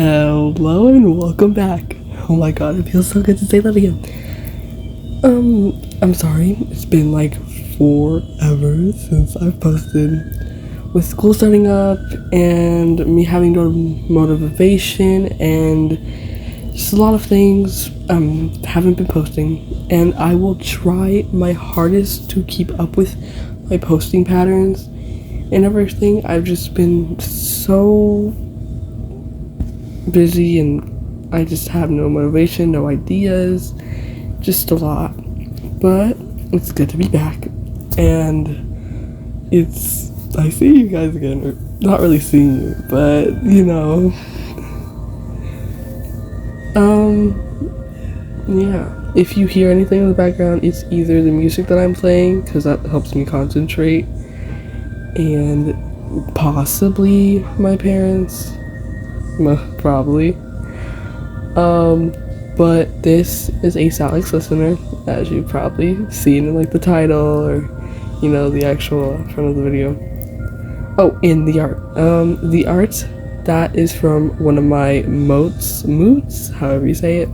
Hello and welcome back. Oh my god, it feels so good to say that again. I'm sorry, it's been like forever since I've posted. With school starting up and me having no motivation and just a lot of things, haven't been posting. And I will try my hardest to keep up with my posting patterns and everything. I've just been so busy and I just have no motivation, no ideas, just a lot. But it's good to be back, and I see you guys again, or not really seeing you, but yeah. If you hear anything in the background, it's either the music that I'm playing, because that helps me concentrate, and possibly my parents, probably. But this is a Salix listener, as you've probably seen in like the title or the actual front of the video. Oh, and the art. The art that is from one of my moots, however you say it.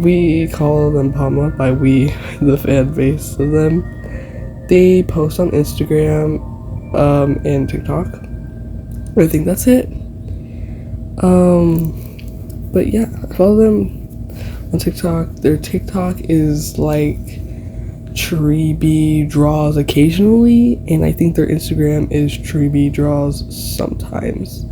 We call them Palma by we, the fan base of them. They post on Instagram, and TikTok. I think that's it. But yeah, I follow them on TikTok. Their TikTok is like Treehouse draws occasionally, and I think their Instagram is Treehouse draws sometimes.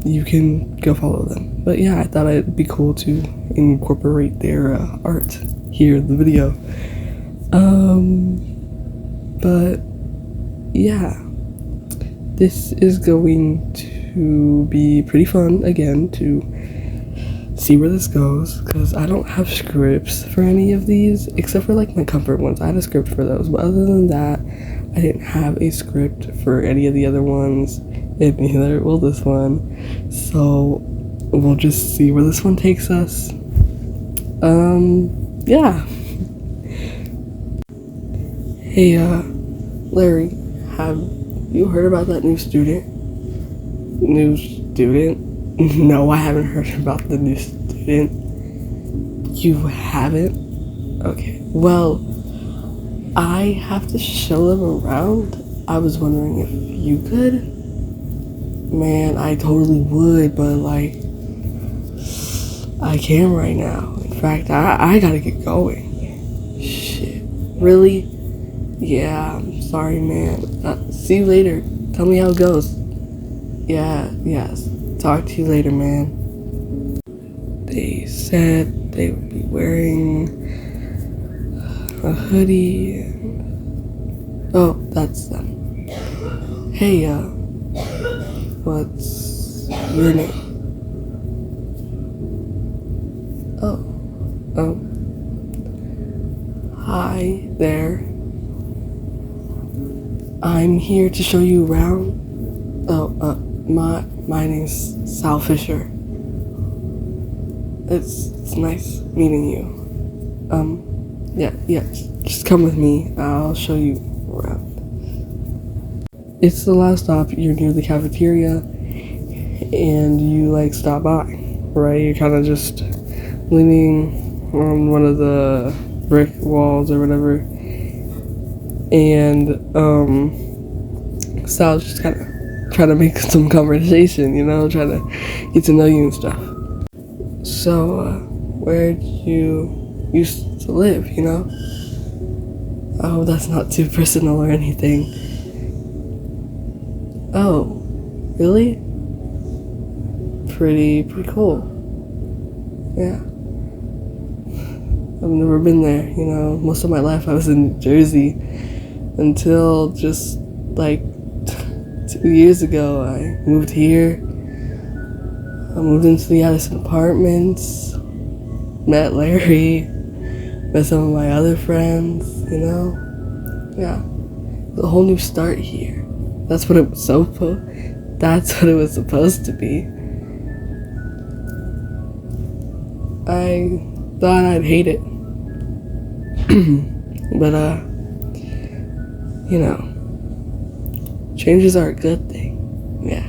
You can go follow them. But yeah, I thought it'd be cool to incorporate their art here in the video. But yeah, this is going to be pretty fun again to see where this goes, because I don't have scripts for any of these except for like my comfort ones. I had a script for those, but other than that I didn't have a script for any of the other ones, and neither will this one, so we'll just see where this one takes us. Yeah. Hey, Larry, have you heard about that new student? No, I haven't heard about the new student. You haven't? Okay, well, I have to show them around. I was wondering if you could. Man, I totally would, but like, I can't right now. In fact, I gotta get going. Shit. Really? Yeah, I'm sorry, man. See you later. Tell me how it goes. Yes. Talk to you later, man. They said they would be wearing a hoodie. Oh, that's them. Hey, what's your name? Oh, hi there. I'm here to show you around. My name's Sal Fisher. It's nice meeting you. Yeah, just come with me. I'll show you around. It's the last stop. You're near the cafeteria, and you stop by, right? You're kind of just leaning on one of the brick walls or whatever, and Sal's just kind of trying to make some conversation, trying to get to know you and stuff. So, where'd you used to live, I hope that's not too personal or anything. Oh, really? Pretty cool. Yeah. I've never been there, most of my life I was in New Jersey until just 2 years ago. I moved here. I moved into the Addison apartments, met Larry, met some of my other friends, Yeah. A whole new start here. That's what it was supposed to be. I thought I'd hate it. But changes are a good thing. Yeah.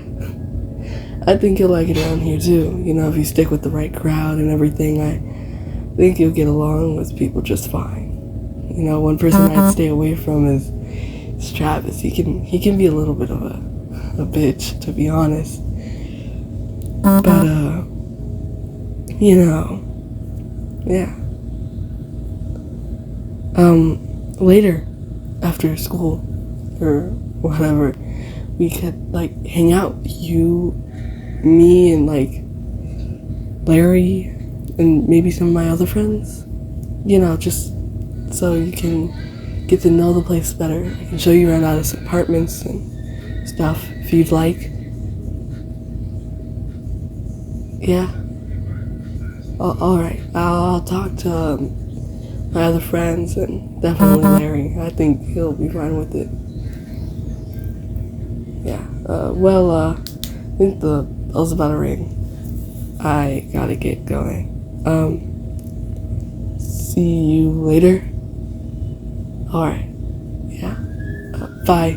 I think you'll like it around here too. You know, if you stick with the right crowd and everything, I think you'll get along with people just fine. You know, one person I'd stay away from is Travis. He can be a little bit of a bitch, to be honest. But you know, yeah. Later, after school or whatever, we could like hang out. You, me, and like Larry, and maybe some of my other friends. You know, just so you can get to know the place better. I can show you around Alice apartments and stuff if you'd like. Yeah. Alright. I'll talk to my other friends and definitely Larry. I think he'll be fine with it. Yeah. I think the bell's about to ring. I gotta get going. See you later. Alright. Yeah. Bye.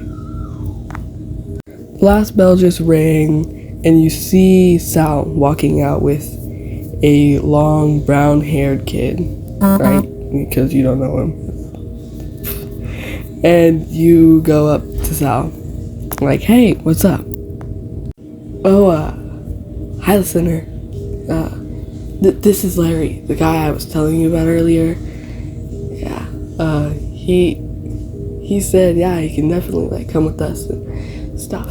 The last bell just rang, and you see Sal walking out with a long brown-haired kid, right? Because you don't know him. And you go up to Sal, like, hey, what's up? Oh, hi, listener. This is Larry, the guy I was telling you about earlier. Yeah, he said, yeah, he can definitely, like, come with us and stuff.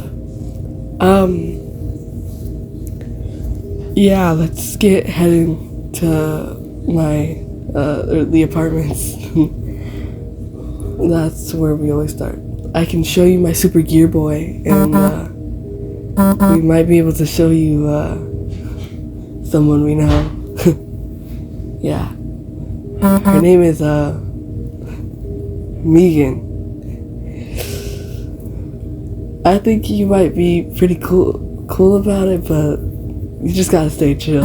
Yeah, let's get heading to my, the apartments. That's where we always start. I can show you my super gear boy, and, we might be able to show you, someone we know. Yeah. Her name is, Megan. I think you might be pretty cool about it, but you just gotta stay chill.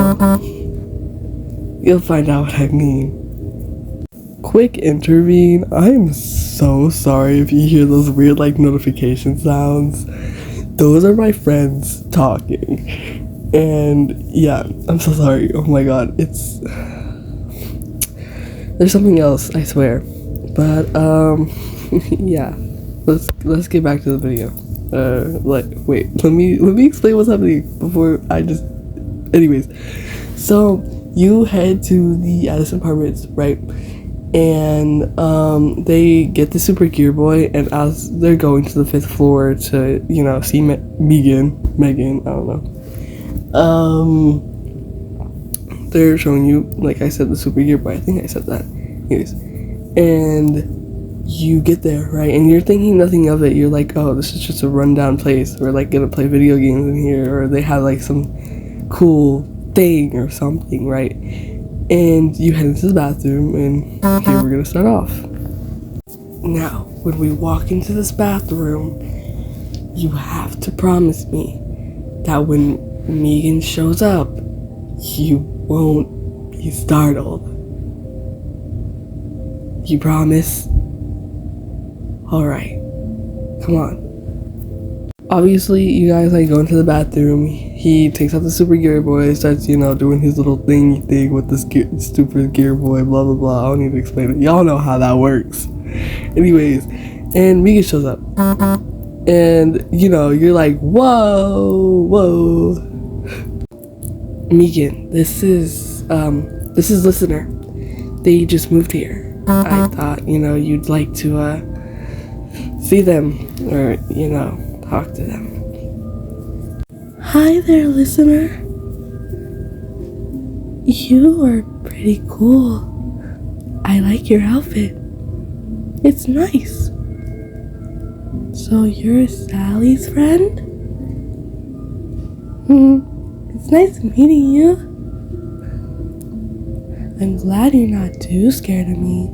You'll find out what I mean. Quick intervene. I am so sorry if you hear those weird, like, notification sounds. Those are my friends talking. And yeah, I'm so sorry. Oh my god, there's something else, I swear. But yeah, let's get back to the video. Wait, let me explain what's happening before I just. Anyways, so you head to the Addison apartments, right? And they get the super gear boy, and as they're going to the 5th floor to, you know, see Megan, I don't know. They're showing you, like I said, the super gear boy. I think I said that. Anyways, and you get there, right? And you're thinking nothing of it. You're like, oh, this is just a rundown place. We're like gonna play video games in here, or they have like some cool thing or something, right? And you head into the bathroom, and here we're gonna start off. Now, when we walk into this bathroom, you have to promise me that when Megan shows up, you won't be startled. You promise? Alright. Come on. Obviously, you guys like go into the bathroom. He takes out the super gear boy, starts, you know, doing his little thing with this stupid gear boy, blah blah blah. I don't need to explain it. Y'all know how that works. Anyways, and Megan shows up. And, you know, you're like, whoa. Megan, this is listener. They just moved here. I thought, you know, you'd like to, see them, or, you know, talk to them. Hi there, listener. You are pretty cool. I like your outfit. It's nice. So you're Sally's friend? It's nice meeting you. I'm glad you're not too scared of me.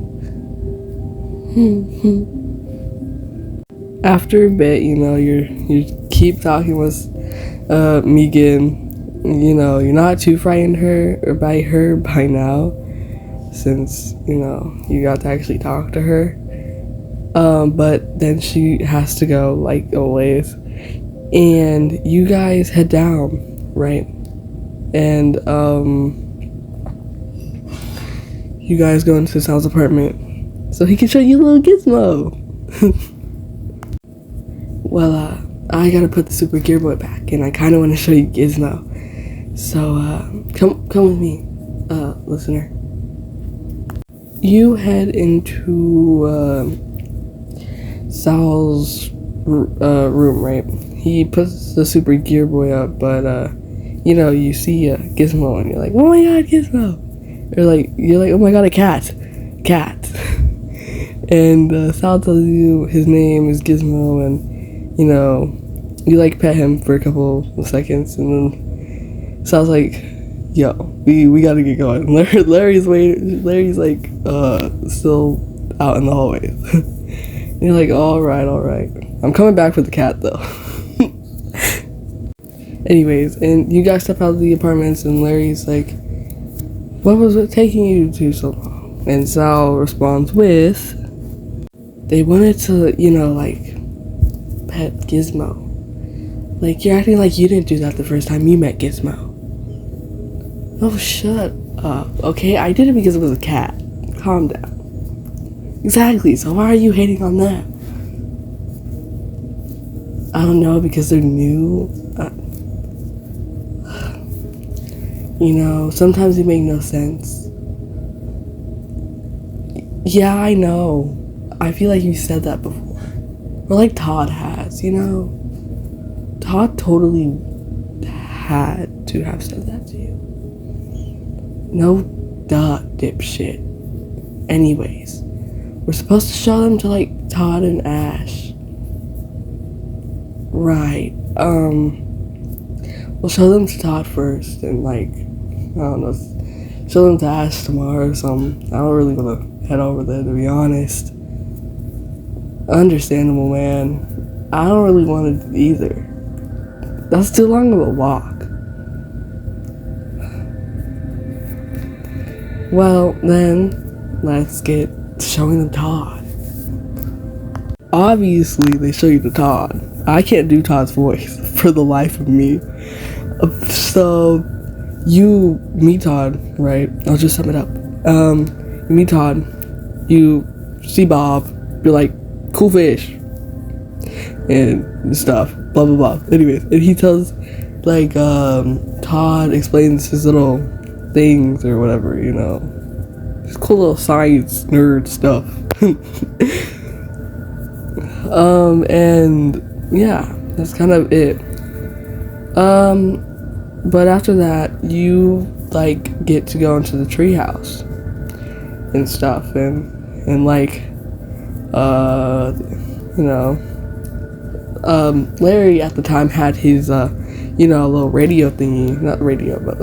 After a bit, you know, you keep talking with Megan. You know, you're not too frightened by her by now, since, you know, you got to actually talk to her. But then she has to go, like, a ways. And you guys head down, right? And you guys go into Sal's apartment so he can show you a little gizmo. Well, I gotta put the Super Gear Boy back, and I kind of want to show you Gizmo. So, come with me, listener. You head into Sal's room, right? He puts the Super Gear Boy up, but you see Gizmo, and you're like, oh my god, Gizmo! You're like, oh my god, a cat. And Sal tells you his name is Gizmo, and you like pet him for a couple of seconds, and then Sal's like, yo, we gotta get going. Larry's like still out in the hallway. And you're like, all right, I'm coming back for the cat though. Anyways, and you guys step out of the apartments, and Larry's like, what was it taking you to so long? And Sal responds with, they wanted to, pet Gizmo. Like, you're acting like you didn't do that the first time you met Gizmo. Oh, shut up. Okay, I did it because it was a cat. Calm down. Exactly, so why are you hating on that? I don't know, because they're new. Sometimes they make no sense. Yeah, I know. I feel like you said that before. Or like Todd has, Todd totally had to have said that to you. No duh, dipshit. Anyways, we're supposed to show them to like Todd and Ash. Right. We'll show them to Todd first, and I don't know, show them to Ash tomorrow or something. I don't really want to head over there, to be honest. Understandable, man. I don't really want to either. That's too long of a walk. Well, then, let's get to showing them Todd. Obviously, they show you to Todd. I can't do Todd's voice for the life of me. So, you meet Todd, right? I'll just sum it up. You meet Todd, you see Bob, you're like, cool fish, and stuff, blah, blah, blah. Anyways, and he tells, Todd explains his little things or whatever, his cool little science nerd stuff. And yeah, that's kind of it. But after that, you get to go into the treehouse and stuff, and Larry at the time had his little radio thingy, not radio, but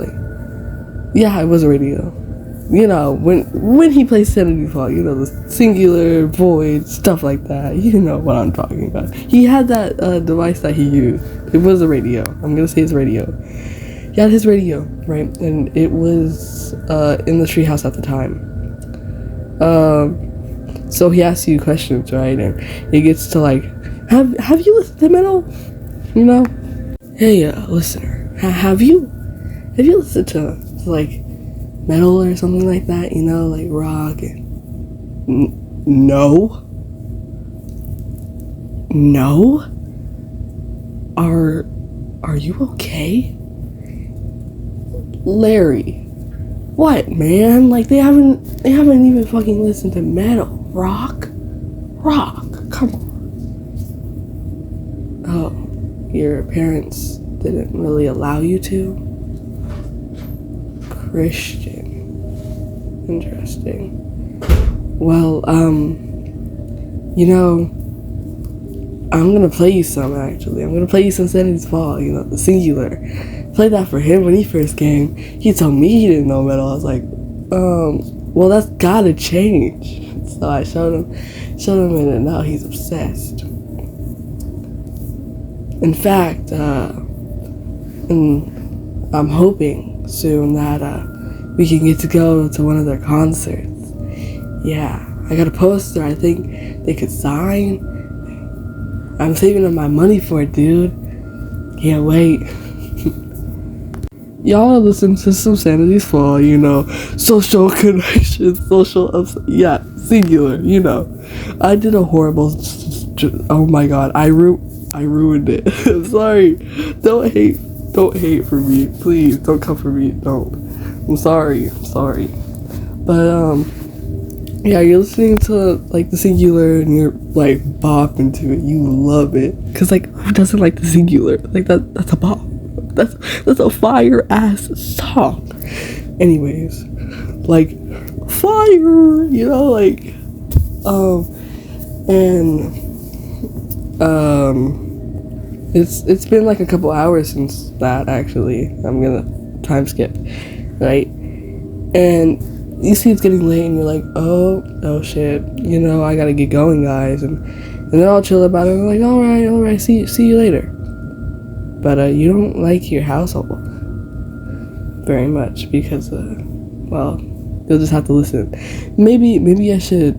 yeah, it was a radio. When he plays Sanity Fall, the singular, void, stuff like that. You know what I'm talking about. He had that device that he used. It was a radio. I'm gonna say it's radio. He had his radio, right? And it was in the treehouse at the time. So he asks you questions, right? And he gets to have you listened to metal? Hey, listener, have you listened to metal or something like that, like rock and... No? Are you okay? Larry, what, man? They haven't even fucking listened to metal. Rock, come on. Oh, your parents didn't really allow you to? Christian. Interesting. Well, I'm gonna play you some, actually. I'm gonna play you some Sanity's Fall, the singular. Played that for him when he first came. He told me he didn't know metal. I was like, well, that's gotta change. So I showed him, and now he's obsessed. In fact, and I'm hoping soon that, we can get to go to one of their concerts. Yeah, I got a poster I think they could sign. I'm saving up my money for it, dude. Can't wait. y'all listen to some Sanity's Fall, social connection, yeah, singular, I did a horrible, oh my god, I ruined it. I'm sorry. Don't hate for me, please. Don't come for me. Don't. I'm sorry. But yeah, you're listening to like the singular and you're like bopping to it. You love it, cause like who doesn't like the singular? Like that's a bop. That's a fire ass song. Anyways, like fire, and it's been like a couple hours since that. Actually, I'm gonna time skip, right? And you see it's getting late and you're like, oh shit, I gotta get going, guys, and they're all chill about it. And they're like, all right, see you later. But you don't like your household very much because well, you'll just have to listen. Maybe I should,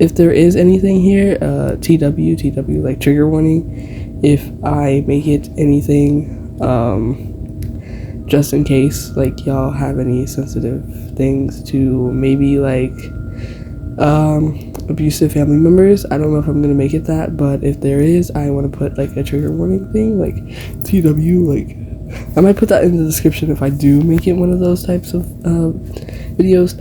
if there is anything here, TW, like trigger warning, if I make it anything, just in case, like, y'all have any sensitive things to maybe, like, abusive family members. I don't know if I'm gonna make it that, but if there is, I want to put, like, a trigger warning thing, like, TW, like, I might put that in the description if I do make it one of those types of, videos.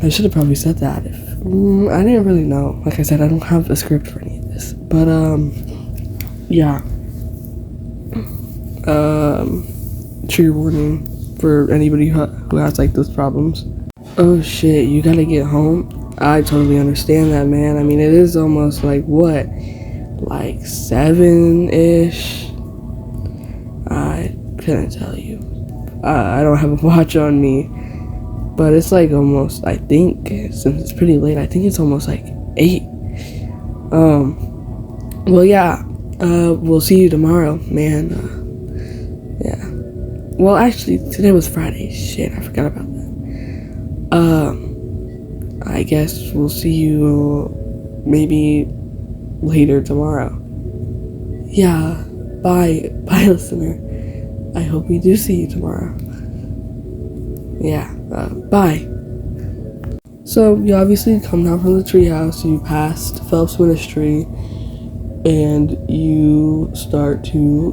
I should have probably said that if, I didn't really know. Like I said, I don't have a script for any of this, but, yeah. Trigger warning for anybody who has like those problems. Oh shit, you gotta get home? I totally understand that, man. I mean, it is almost like what? Like 7-ish? I couldn't tell you. I don't have a watch on me, but it's like almost, I think, since it's pretty late, I think it's almost like 8. Well, yeah, we'll see you tomorrow, man. Yeah. Well, actually, today was Friday. Shit, I forgot about that. I guess we'll see you maybe later tomorrow. Yeah, bye, listener. I hope we do see you tomorrow. Yeah, bye. So, you obviously come down from the treehouse, you passed Phelps Ministry, and you start to,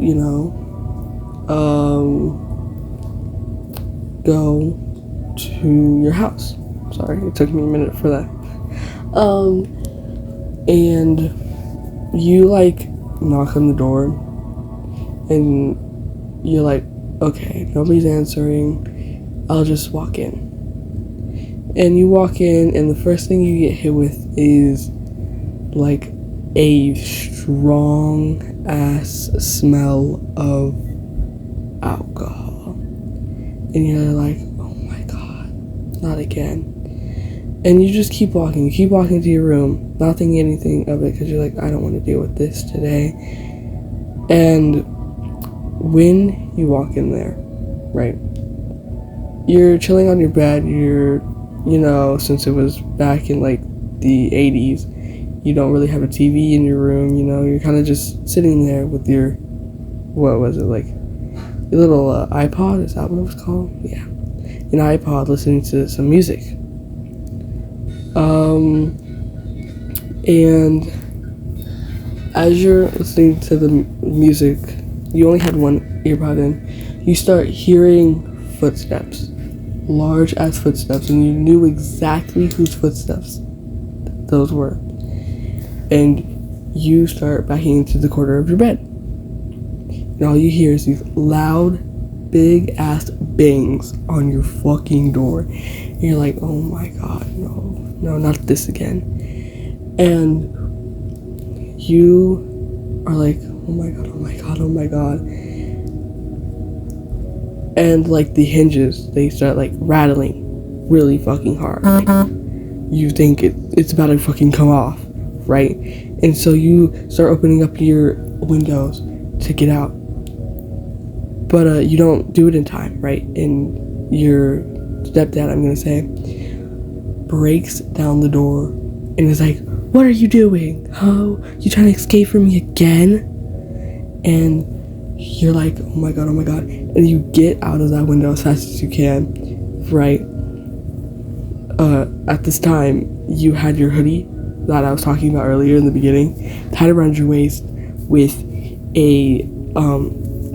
go to your house. Sorry, it took me a minute for that. And you like knock on the door and you're like, okay, nobody's answering, I'll just walk in. And you walk in and the first thing you get hit with is like a strong ass smell of alcohol. And you're like, oh my god, not again. And you just keep walking to your room, not thinking anything of it because you're like, I don't want to deal with this today. And when you walk in there, right, you're chilling on your bed, you're, since it was back in like the 80s, you don't really have a TV in your room, you're kind of just sitting there with your, what was it, like, your little iPod, is that what it was called? Yeah, an iPod, listening to some music. And as you're listening to the music, you only had one earbud in, you start hearing footsteps, large ass footsteps, and you knew exactly whose footsteps those were. And you start backing into the corner of your bed. And all you hear is these loud, big ass bangs on your fucking door. And you're like, oh my god, no, not this again. And you are like, oh my god. And like the hinges, they start like rattling really fucking hard. Like, you think it's about to fucking come off, right? And so you start opening up your windows to get out. But you don't do it in time, right? And your stepdad, I'm gonna say, breaks down the door and is like, what are you doing? Oh, you trying to escape from me again? And you're like, oh my god, and you get out of that window as fast as you can, right? At this time, you had your hoodie that I was talking about earlier in the beginning, tied around your waist with a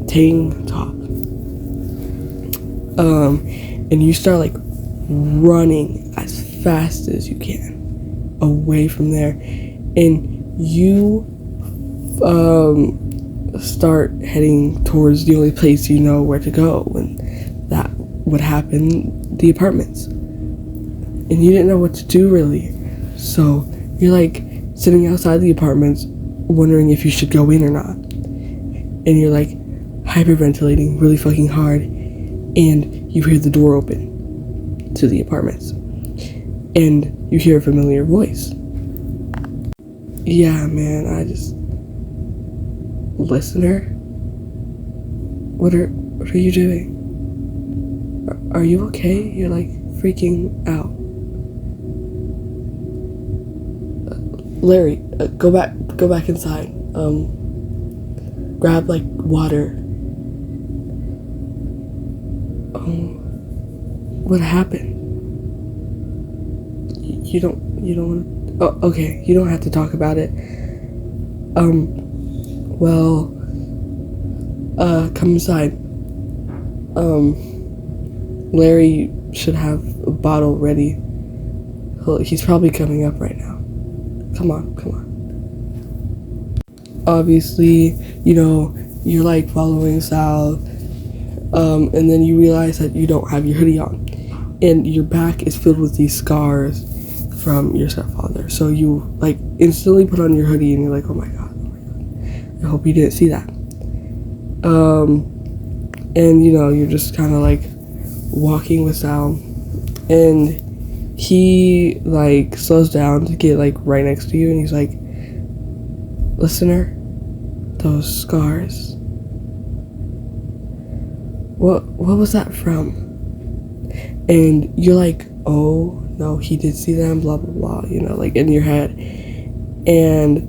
tank top. And you start like running as fast as you can away from there, and you start heading towards the only place you know where to go, and that would happen, the apartments. And you didn't know what to do really, so you're like sitting outside the apartments wondering if you should go in or not, and you're like hyperventilating really fucking hard, and you hear the door open to the apartments, and you hear a familiar voice. Yeah, man, I just... Listener? What are you doing? Are you okay? You're like freaking out. Larry, go back inside. Grab like water. What happened? You don't want to... Oh, okay, you don't have to talk about it. Well, come inside. Larry should have a bottle ready. He's probably coming up right now. Come on. Obviously, you're like following Sal, and then you realize that you don't have your hoodie on, and your back is filled with these scars from your stepfather. So you like instantly put on your hoodie, and you're like, oh my god, I hope you didn't see that. And you're just kind of like walking with Sal, and he like slows down to get like right next to you, and he's like, listener, those scars, what was that from? And you're like, oh no, he did see them, blah blah blah, like in your head. And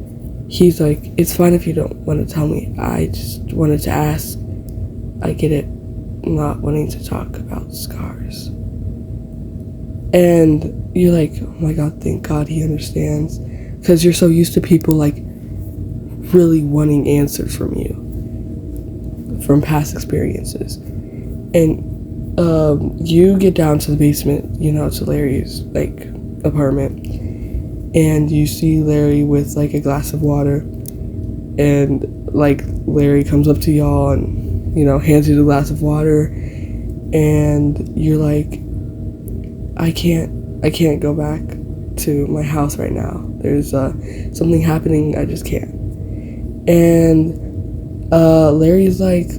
he's like, it's fine if you don't want to tell me, I just wanted to ask. I get it, not wanting to talk about scars. And you're like, oh my god, thank god he understands, because you're so used to people like really wanting answers from you from past experiences. And you get down to the basement, to Larry's like apartment, and you see Larry with like a glass of water, and like Larry comes up to y'all and hands you the glass of water, and you're like, I can't go back to my house right now. There's something happening, I just can't. And Larry's like,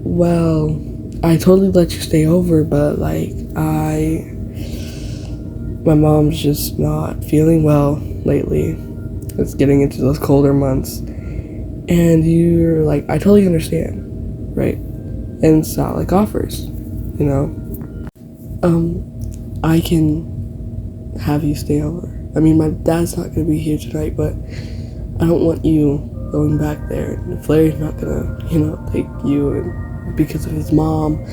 well, I totally let you stay over, but like my mom's just not feeling well lately. It's getting into those colder months. And you're like, I totally understand, right? And Sal like offers, I can have you stay over. I mean, my dad's not gonna be here tonight, but I don't want you going back there. And if Larry's not gonna, take you, and because of his mom,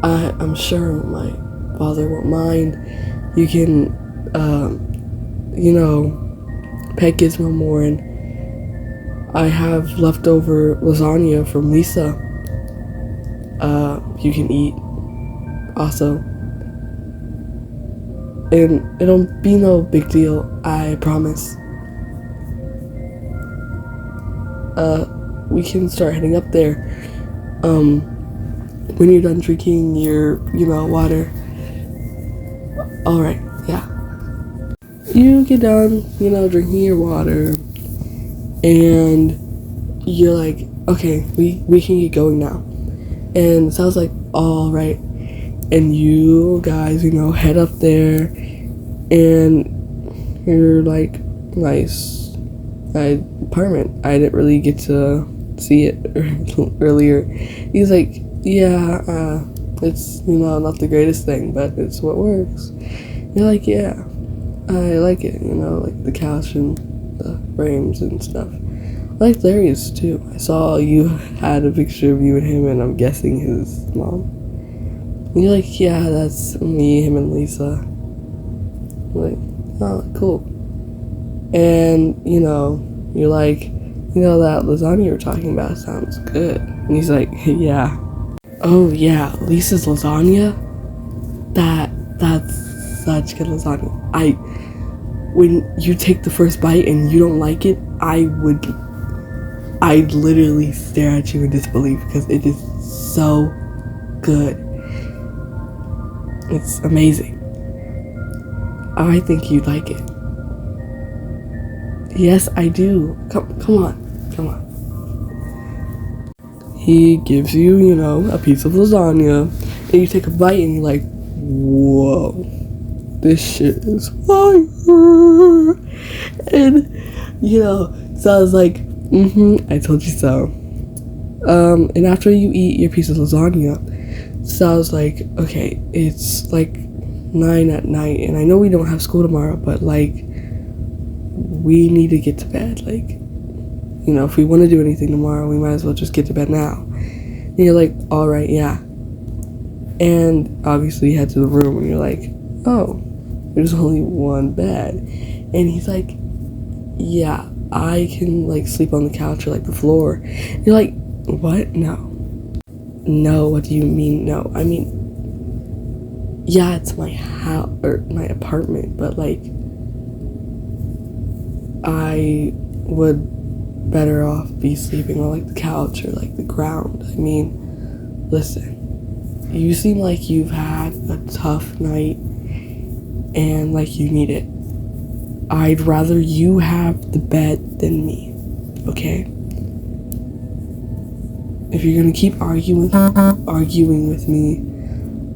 I'm sure my father won't mind. You can, pet Gizmo more, and I have leftover lasagna from Lisa. You can eat also. And it'll be no big deal, I promise. We can start heading up there. When you're done drinking your, water. Alright, yeah. You get done, drinking your water, and you're like, okay, we can get going now. And Sal's like, alright. And you guys, head up there, and you're like, nice apartment. I didn't really get to see it earlier. He's like, yeah, it's, not the greatest thing, but it's what works. You're like, yeah, I like it, like the couch and the frames and stuff. I like Darius too. I saw you had a picture of you and him, and I'm guessing his mom. And you're like, yeah, that's me, him, and Lisa. I'm like, oh, cool. And, you know, you're like, you know, that lasagna you were talking about sounds good. And he's like, yeah. Oh, yeah, Lisa's lasagna? That's such good lasagna. When you take the first bite and you don't like it, I'd literally stare at you in disbelief because it is so good. It's amazing. I think you'd like it. Yes, I do. Come on. He gives you, you know, a piece of lasagna, and you take a bite and you're like, whoa, this shit is fire. And, you know, so I was like, I told you so. And after you eat your piece of lasagna, so I was like, okay, it's like 9 at night, and I know we don't have school tomorrow, but like, we need to get to bed. Like, you know, if we want to do anything tomorrow, we might as well just get to bed now. And you're like, all right, yeah. And obviously you head to the room and you're like, oh, there's only one bed. And he's like, yeah, I can like sleep on the couch or like the floor. You're like, what? No, what do you mean no? I mean, yeah, it's my house or my apartment, but like, I would better off be sleeping on like the couch or like the ground. I mean, listen, you seem like you've had a tough night and like you need it. I'd rather you have the bed than me, okay? If you're gonna keep arguing with me,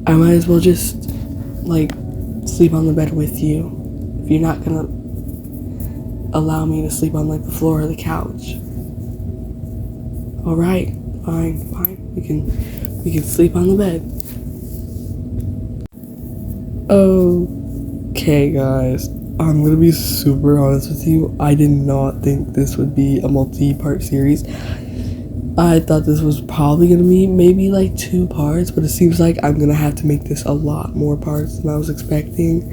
I might as well just like sleep on the bed with you. If you're not gonna allow me to sleep on like the floor or the couch. All right, fine. We can sleep on the bed. Okay, guys, I'm gonna be super honest with you. I did not think this would be a multi-part series. I thought this was probably gonna be maybe like 2 parts, but it seems like I'm gonna have to make this a lot more parts than I was expecting.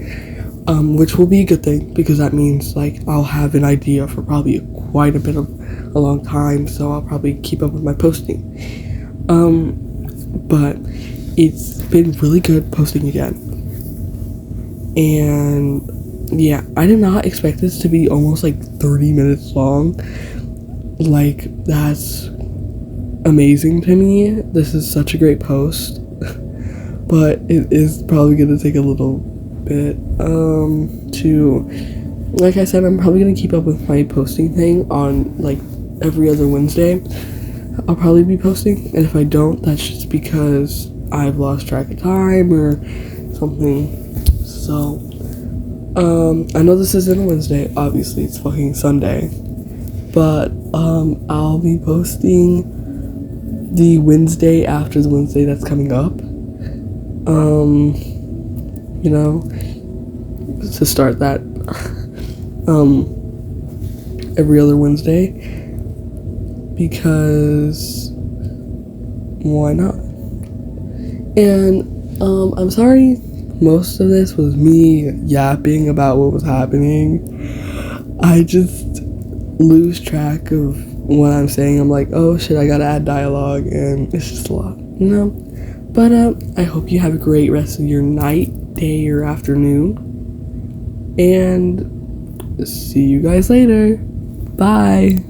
Which will be a good thing, because that means like I'll have an idea for probably quite a bit of a long time, so I'll probably keep up with my posting. But it's been really good posting again. And yeah, I did not expect this to be almost like 30 minutes long. Like, that's amazing to me. This is such a great post. But it is probably gonna take a little bit to, like I said, I'm probably gonna keep up with my posting thing on like every other Wednesday. I'll probably be posting, and if I don't, that's just because I've lost track of time or something. So I know this isn't a Wednesday, obviously it's fucking Sunday, but I'll be posting the Wednesday after the Wednesday that's coming up. You know, to start that every other Wednesday, because why not? And I'm sorry, most of this was me yapping about what was happening. I just lose track of what I'm saying. I'm like, oh shit, I gotta add dialogue, and it's just a lot, you know? But I hope you have a great rest of your night, day, or afternoon. And see you guys later. Bye.